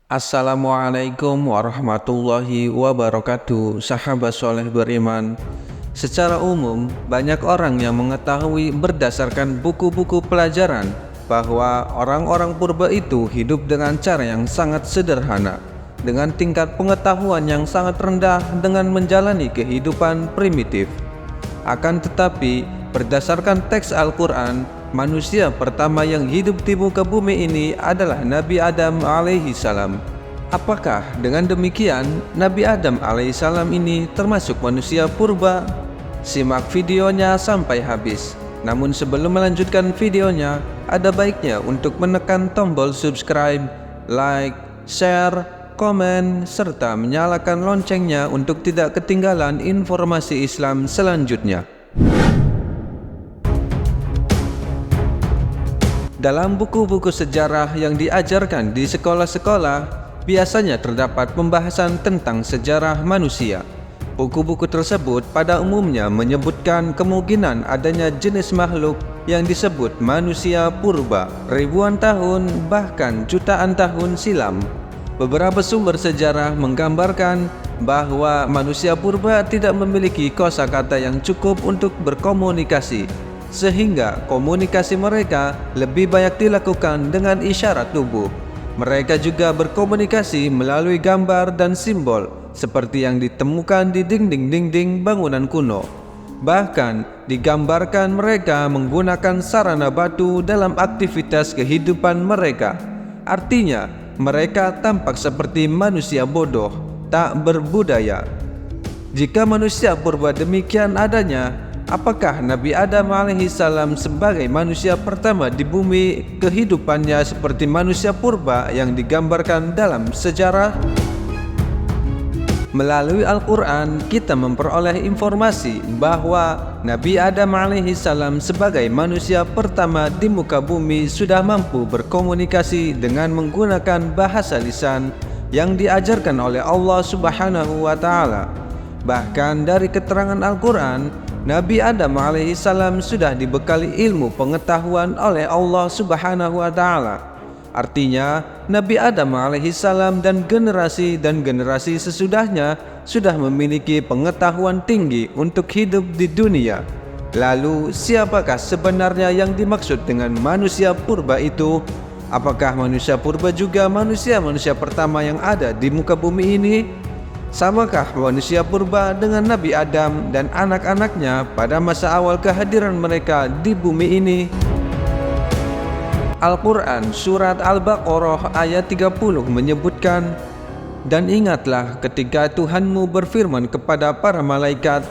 Assalamualaikum warahmatullahi wabarakatuh. Sahabat soleh beriman, secara umum banyak orang yang mengetahui berdasarkan buku-buku pelajaran bahwa orang-orang purba itu hidup dengan cara yang sangat sederhana, dengan tingkat pengetahuan yang sangat rendah, dengan menjalani kehidupan primitif. Akan tetapi, berdasarkan teks Al-Quran, manusia pertama yang hidup di muka bumi ini adalah Nabi Adam alaihi salam. Apakah dengan demikian Nabi Adam alaihi salam ini termasuk manusia purba? Simak videonya sampai habis. Namun sebelum melanjutkan videonya, ada baiknya untuk menekan tombol subscribe, like, share, komen, serta menyalakan loncengnya untuk tidak ketinggalan informasi Islam selanjutnya. Dalam buku-buku sejarah yang diajarkan di sekolah-sekolah, biasanya terdapat pembahasan tentang sejarah manusia. Buku-buku tersebut pada umumnya menyebutkan kemungkinan adanya jenis makhluk yang disebut manusia purba ribuan tahun bahkan jutaan tahun silam. Beberapa sumber sejarah menggambarkan bahwa manusia purba tidak memiliki kosakata yang cukup untuk berkomunikasi, sehingga komunikasi mereka lebih banyak dilakukan dengan isyarat tubuh. Mereka juga berkomunikasi melalui gambar dan simbol seperti yang ditemukan di dinding-dinding bangunan kuno. Bahkan digambarkan mereka menggunakan sarana batu dalam aktivitas kehidupan mereka. Artinya, mereka tampak seperti manusia bodoh, tak berbudaya. Jika manusia purba demikian adanya, apakah Nabi Adam alaihissalam sebagai manusia pertama di bumi kehidupannya seperti manusia purba yang digambarkan dalam sejarah? Melalui Al-Quran, kita memperoleh informasi bahwa Nabi Adam alaihissalam sebagai manusia pertama di muka bumi sudah mampu berkomunikasi dengan menggunakan bahasa lisan yang diajarkan oleh Allah Subhanahu wa Ta'ala. Bahkan dari keterangan Al-Quran, Nabi Adam alaihissalam sudah dibekali ilmu pengetahuan oleh Allah Subhanahu wa Ta'ala. Artinya, Nabi Adam alaihissalam dan generasi sesudahnya sudah memiliki pengetahuan tinggi untuk hidup di dunia. Lalu, siapakah sebenarnya yang dimaksud dengan manusia purba itu? Apakah manusia purba juga manusia pertama yang ada di muka bumi ini? Samakah manusia purba dengan Nabi Adam dan anak-anaknya pada masa awal kehadiran mereka di bumi ini? Al-Quran Surat Al-Baqarah ayat 30 menyebutkan, "Dan ingatlah ketika Tuhanmu berfirman kepada para malaikat,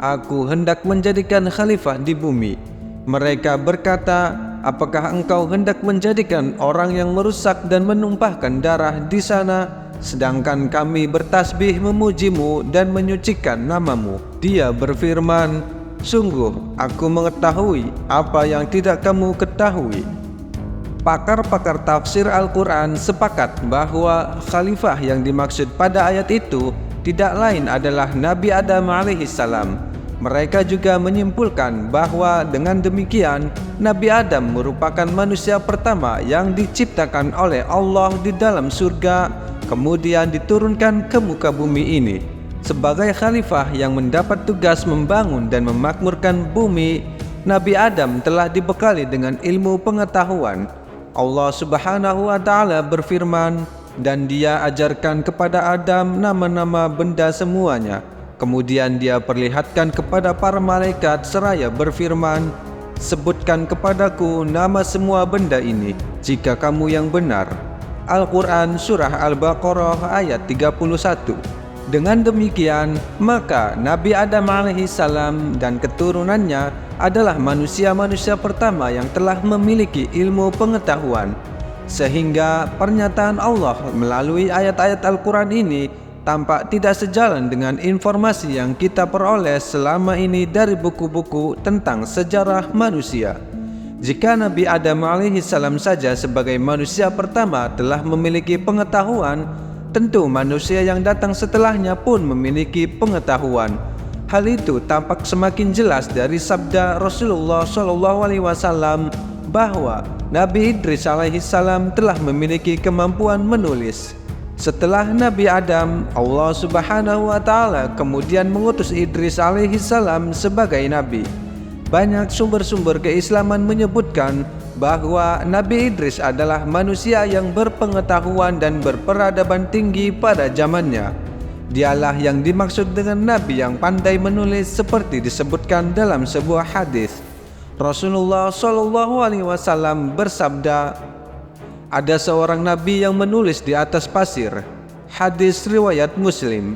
Aku hendak menjadikan khalifah di bumi. Mereka berkata, apakah engkau hendak menjadikan orang yang merusak dan menumpahkan darah di sana? Sedangkan kami bertasbih memujimu dan menyucikan namamu." Dia berfirman, "Sungguh aku mengetahui apa yang tidak kamu ketahui." Pakar-pakar tafsir Al-Quran sepakat bahwa khalifah yang dimaksud pada ayat itu tidak lain adalah Nabi Adam alaihissalam. Mereka juga menyimpulkan bahwa dengan demikian Nabi Adam merupakan manusia pertama yang diciptakan oleh Allah di dalam surga, kemudian diturunkan ke muka bumi ini. Sebagai khalifah yang mendapat tugas membangun dan memakmurkan bumi, Nabi Adam telah dibekali dengan ilmu pengetahuan. Allah Subhanahu wa Ta'ala berfirman, "Dan Dia ajarkan kepada Adam nama-nama benda semuanya. Kemudian Dia perlihatkan kepada para malaikat seraya berfirman, sebutkan kepadaku nama semua benda ini, jika kamu yang benar." Al-Quran Surah Al-Baqarah ayat 31. Dengan demikian, maka Nabi Adam alaihissalam dan keturunannya adalah manusia-manusia pertama yang telah memiliki ilmu pengetahuan. Sehingga pernyataan Allah melalui ayat-ayat Al-Quran ini tampak tidak sejalan dengan informasi yang kita peroleh selama ini dari buku-buku tentang sejarah manusia. Jika Nabi Adam alaihissalam saja sebagai manusia pertama telah memiliki pengetahuan, tentu manusia yang datang setelahnya pun memiliki pengetahuan. Hal itu tampak semakin jelas dari sabda Rasulullah SAW bahwa Nabi Idris alaihissalam telah memiliki kemampuan menulis. Setelah Nabi Adam, Allah Subhanahu wa Ta'ala kemudian mengutus Idris alaihi salam sebagai nabi. Banyak sumber-sumber keislaman menyebutkan bahwa Nabi Idris adalah manusia yang berpengetahuan dan berperadaban tinggi pada zamannya. Dialah yang dimaksud dengan nabi yang pandai menulis seperti disebutkan dalam sebuah hadis. Rasulullah Shallallahu Alaihi Wasallam bersabda, ada seorang nabi yang menulis di atas pasir. Hadis riwayat Muslim.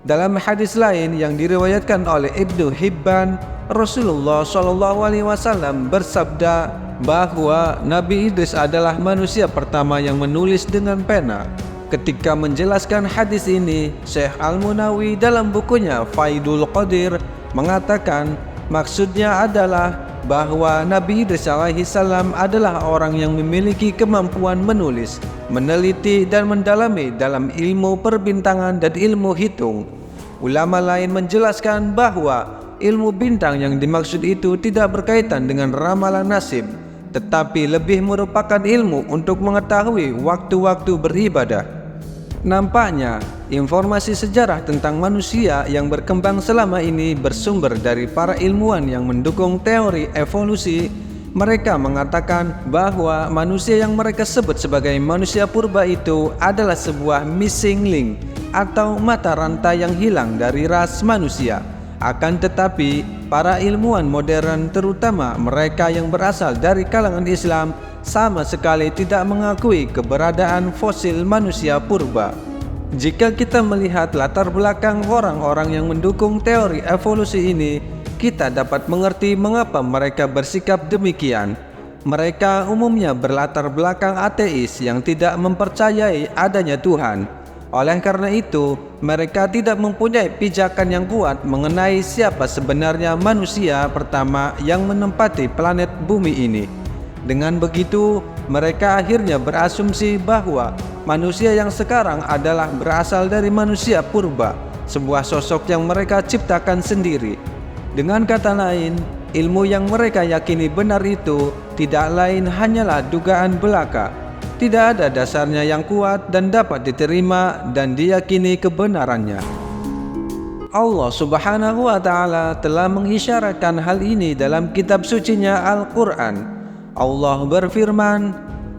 Dalam hadis lain yang diriwayatkan oleh Ibnu Hibban, Rasulullah Shallallahu Alaihi Wasallam bersabda bahwa Nabi Idris adalah manusia pertama yang menulis dengan pena. Ketika menjelaskan hadis ini, Syekh Al-Munawi dalam bukunya Faidul Qadir mengatakan maksudnya adalah bahwa Nabi Idris alaihi salam adalah orang yang memiliki kemampuan menulis, meneliti dan mendalami dalam ilmu perbintangan dan ilmu hitung. Ulama lain menjelaskan bahwa ilmu bintang yang dimaksud itu tidak berkaitan dengan ramalan nasib, tetapi lebih merupakan ilmu untuk mengetahui waktu-waktu beribadah. Nampaknya, informasi sejarah tentang manusia yang berkembang selama ini bersumber dari para ilmuwan yang mendukung teori evolusi. Mereka mengatakan bahwa manusia yang mereka sebut sebagai manusia purba itu adalah sebuah missing link atau mata rantai yang hilang dari ras manusia. Akan tetapi, para ilmuwan modern, terutama mereka yang berasal dari kalangan Islam, sama sekali tidak mengakui keberadaan fosil manusia purba. Jika kita melihat latar belakang orang-orang yang mendukung teori evolusi ini, kita dapat mengerti mengapa mereka bersikap demikian. Mereka umumnya berlatar belakang ateis yang tidak mempercayai adanya Tuhan. Oleh karena itu, mereka tidak mempunyai pijakan yang kuat mengenai siapa sebenarnya manusia pertama yang menempati planet bumi ini. Dengan begitu, mereka akhirnya berasumsi bahwa manusia yang sekarang adalah berasal dari manusia purba, sebuah sosok yang mereka ciptakan sendiri. Dengan kata lain, ilmu yang mereka yakini benar itu tidak lain hanyalah dugaan belaka. Tidak ada dasarnya yang kuat dan dapat diterima dan diyakini kebenarannya. Allah Subhanahu wa Ta'ala telah mengisyaratkan hal ini dalam kitab sucinya Al-Quran. Allah berfirman,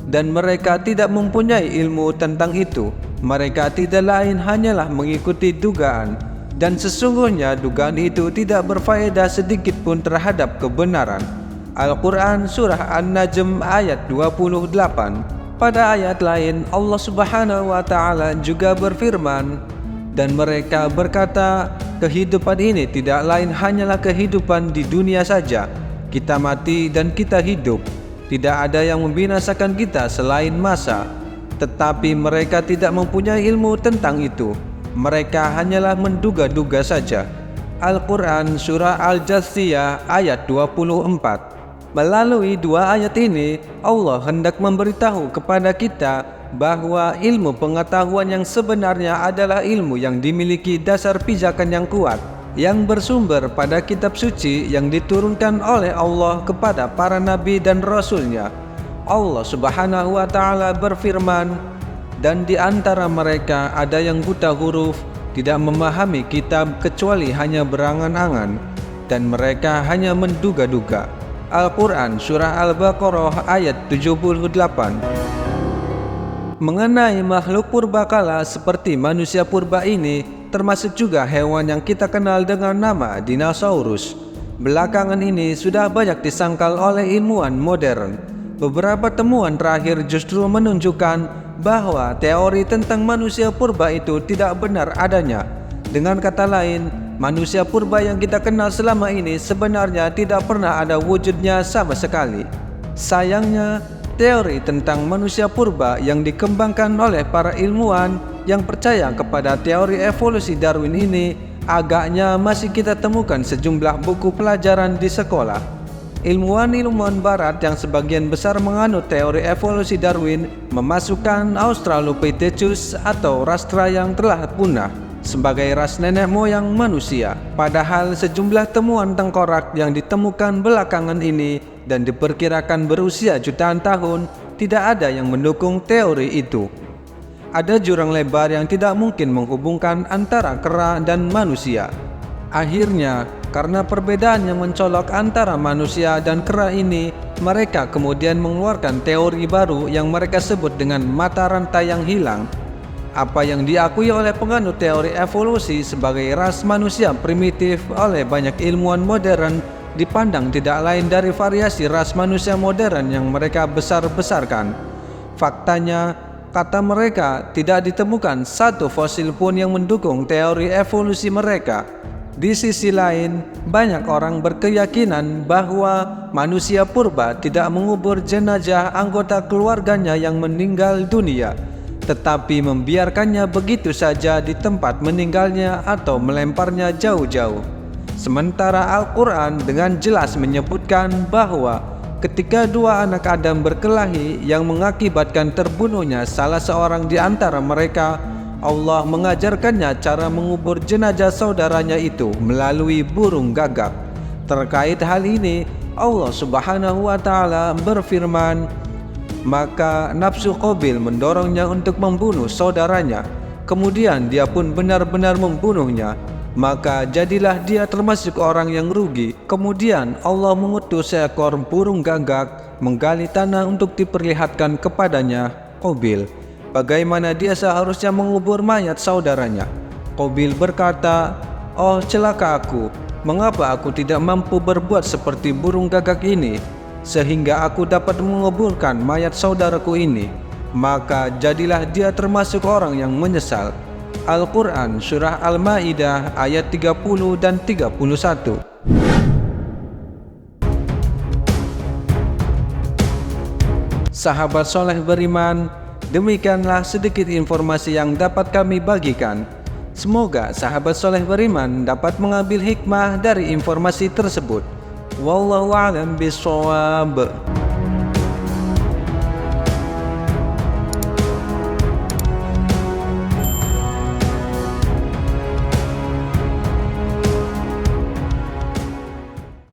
dan mereka tidak mempunyai ilmu tentang itu. Mereka tidak lain hanyalah mengikuti dugaan, dan sesungguhnya dugaan itu tidak berfaedah sedikit pun terhadap kebenaran. Al-Quran Surah An-Najm ayat 28. Pada ayat lain, Allah Subhanahu wa Ta'ala juga berfirman, dan mereka berkata, kehidupan ini tidak lain hanyalah kehidupan di dunia saja. Kita mati dan kita hidup. Tidak ada yang membinasakan kita selain masa. Tetapi mereka tidak mempunyai ilmu tentang itu. Mereka hanyalah menduga-duga saja. Al-Quran Surah Al-Jathiyah ayat 24. Melalui dua ayat ini, Allah hendak memberitahu kepada kita bahwa ilmu pengetahuan yang sebenarnya adalah ilmu yang dimiliki dasar pijakan yang kuat, yang bersumber pada kitab suci yang diturunkan oleh Allah kepada para nabi dan rasulnya. Allah Subhanahu wa Ta'ala berfirman, dan di antara mereka ada yang buta huruf, tidak memahami kitab kecuali hanya berangan-angan, dan mereka hanya menduga-duga. Al-Quran Surah Al-Baqarah ayat 78. Mengenai makhluk purbakala seperti manusia purba ini, termasuk juga hewan yang kita kenal dengan nama dinosaurus. Belakangan ini sudah banyak disangkal oleh ilmuwan modern. Beberapa temuan terakhir justru menunjukkan bahwa teori tentang manusia purba itu tidak benar adanya. Dengan kata lain, manusia purba yang kita kenal selama ini sebenarnya tidak pernah ada wujudnya sama sekali. Sayangnya, teori tentang manusia purba yang dikembangkan oleh para ilmuwan yang percaya kepada teori evolusi Darwin ini agaknya masih kita temukan sejumlah buku pelajaran di sekolah. Ilmuwan-ilmuwan barat yang sebagian besar menganut teori evolusi Darwin memasukkan Australopithecus atau rastra yang telah punah sebagai ras nenek moyang manusia. Padahal sejumlah temuan tengkorak yang ditemukan belakangan ini dan diperkirakan berusia jutaan tahun tidak ada yang mendukung teori itu. ada jurang lebar yang tidak mungkin menghubungkan antara kera dan manusia. Akhirnya, karena perbedaan yang mencolok antara manusia dan kera ini, mereka kemudian mengeluarkan teori baru yang mereka sebut dengan mata rantai yang hilang. Apa yang diakui oleh penganut teori evolusi sebagai ras manusia primitif oleh banyak ilmuwan modern dipandang tidak lain dari variasi ras manusia modern yang mereka besar-besarkan. Faktanya, kata mereka, tidak ditemukan satu fosil pun yang mendukung teori evolusi mereka. Di sisi lain, banyak orang berkeyakinan bahwa manusia purba tidak mengubur jenazah anggota keluarganya yang meninggal dunia, tetapi membiarkannya begitu saja di tempat meninggalnya atau melemparnya jauh-jauh. Sementara Al-Quran dengan jelas menyebutkan bahwa ketika dua anak Adam berkelahi yang mengakibatkan terbunuhnya salah seorang di antara mereka, Allah mengajarkannya cara mengubur jenazah saudaranya itu melalui burung gagak. Terkait hal ini, Allah Subhanahu wa Ta'ala berfirman, maka nafsu Qabil mendorongnya untuk membunuh saudaranya. Kemudian dia pun benar-benar membunuhnya. Maka jadilah dia termasuk orang yang rugi. Kemudian Allah mengutus seekor burung gagak menggali tanah untuk diperlihatkan kepadanya Qabil bagaimana dia seharusnya mengubur mayat saudaranya. Qabil berkata, "Oh celaka aku, mengapa aku tidak mampu berbuat seperti burung gagak ini, sehingga aku dapat menguburkan mayat saudaraku ini?" Maka jadilah dia termasuk orang yang menyesal. Al-Quran Surah Al-Ma'idah ayat 30 dan 31. Sahabat soleh beriman, demikianlah sedikit informasi yang dapat kami bagikan. Semoga sahabat soleh beriman dapat mengambil hikmah dari informasi tersebut. Wallahu a'lam bishawab.